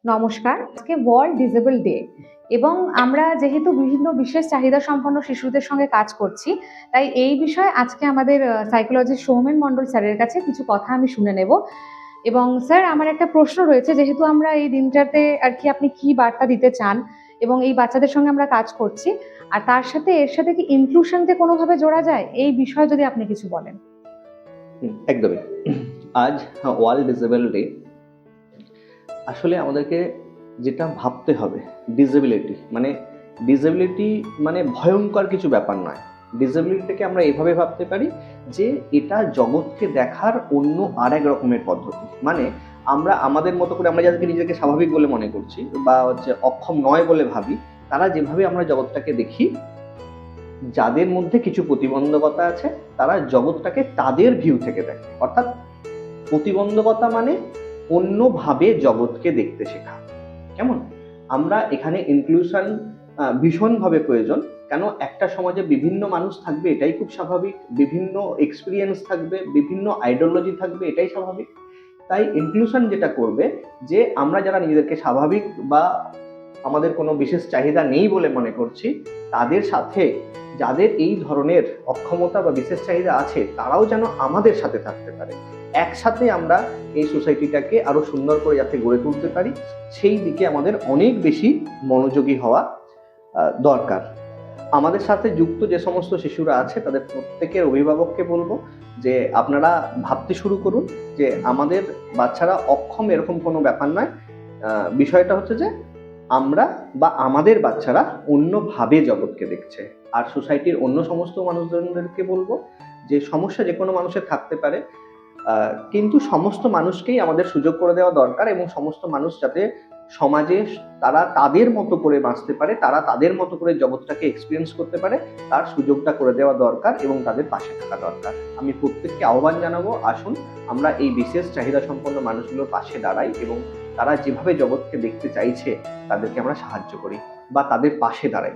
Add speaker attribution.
Speaker 1: নমস্কার, আজকে world disable day এবং আমরা যেহেতু বিভিন্ন বিশেষ চাহিদা সম্পন্ন শিশুদের সঙ্গে কাজ করছি, তাই এই বিষয়ে আজকে আমাদের সাইকোলজিস্ট সৌমেন মণ্ডল স্যারের কাছে কিছু কথা আমি শুনে নেব। এবং স্যার, আমার একটা প্রশ্ন রয়েছে, যেহেতু আমরা এই দিনটাতে আর কি আপনি কি বার্তা দিতে চান এবং এই বাচ্চাদের সঙ্গে আমরা কাজ করছি, আর তার সাথে এর সাথে কি ইনক্লুশনকে কোনোভাবে জোড়া যায়, এই বিষয়ে যদি আপনি কিছু বলেন।
Speaker 2: একদমই। আজ ওয়ার্ল্ড ডিসেবল ডে। আসলে আমাদেরকে যেটা ভাবতে হবে, ডিসেবিলিটি মানে ভয়ঙ্কর কিছু ব্যাপার নয়। ডিসেবিলিটিকে আমরা এভাবে ভাবতে পারি যে এটা জগৎকে দেখার অন্য আর এক রকমের পদ্ধতি। মানে আমরা আমাদের মতো করে আমরা যাদেরকে নিজেকে স্বাভাবিক বলে মনে করছি বা অক্ষম নয় বলে ভাবি, তারা যেভাবে আমরা জগৎটাকে দেখি, যাদের মধ্যে কিছু প্রতিবন্ধকতা আছে তারা জগৎটাকে তাদের ভিউ থেকে দেখে। অর্থাৎ প্রতিবন্ধকতা মানে অন্যভাবে জগৎকে দেখতে শেখা। কেমন? আমরা এখানে ইনক্লুশন ভীষণভাবে প্রয়োজন। কেন? একটা সমাজে বিভিন্ন মানুষ থাকবে, এটাই খুব স্বাভাবিক। বিভিন্ন এক্সপিরিয়েন্স থাকবে, বিভিন্ন আইডিওলজি থাকবে, এটাই স্বাভাবিক। তাই ইনক্লুশন যেটা করবে যে আমরা যারা নিজেদেরকে স্বাভাবিক বা আমাদের কোনো বিশেষ চাহিদা নেই বলে মনে করছি, তাদের সাথে যাদের এই ধরনের অক্ষমতা বা বিশেষ চাহিদা আছে তারাও যেন আমাদের সাথে থাকতে পারে। একসাথে আমরা এই সোসাইটিটাকে আরো সুন্দর করে যাতে গড়ে তুলতে পারি, সেই দিকে আমাদের অনেক বেশি মনোযোগী হওয়া দরকার। আমাদের সাথে যুক্ত যে সমস্ত শিশুরা আছে তাদের প্রত্যেকের অভিভাবককে বলবো যে আপনারা ভাবতে শুরু করুন যে আমাদের বাচ্চারা অক্ষম এরকম কোনো ব্যাপার নয়। বিষয়টা হচ্ছে যে আমরা বা আমাদের বাচ্চারা অন্যভাবে জগৎকে দেখছে। আর সোসাইটির অন্য সমস্ত মানুষজনদেরকে বলবো যে সমস্যা যে কোনো মানুষের থাকতে পারে, কিন্তু সমস্ত মানুষকেই আমাদের সুযোগ করে দেওয়া দরকার এবং সমস্ত মানুষ যাতে সমাজে তারা তাদের মতো করে বাঁচতে পারে, তারা তাদের মতো করে জগৎটাকে এক্সপিরিয়েন্স করতে পারে, তার সুযোগটা করে দেওয়া দরকার এবং তাদের পাশে থাকা দরকার। আমি প্রত্যেককে আহ্বান জানাবো, আসুন আমরা এই বিশেষ চাহিদা সম্পন্ন মানুষগুলোর পাশে দাঁড়াই এবং তারা যেভাবে জগৎকে দেখতে চাইছে তাদেরকে আমরা সাহায্য করি বা তাদের পাশে দাঁড়াই।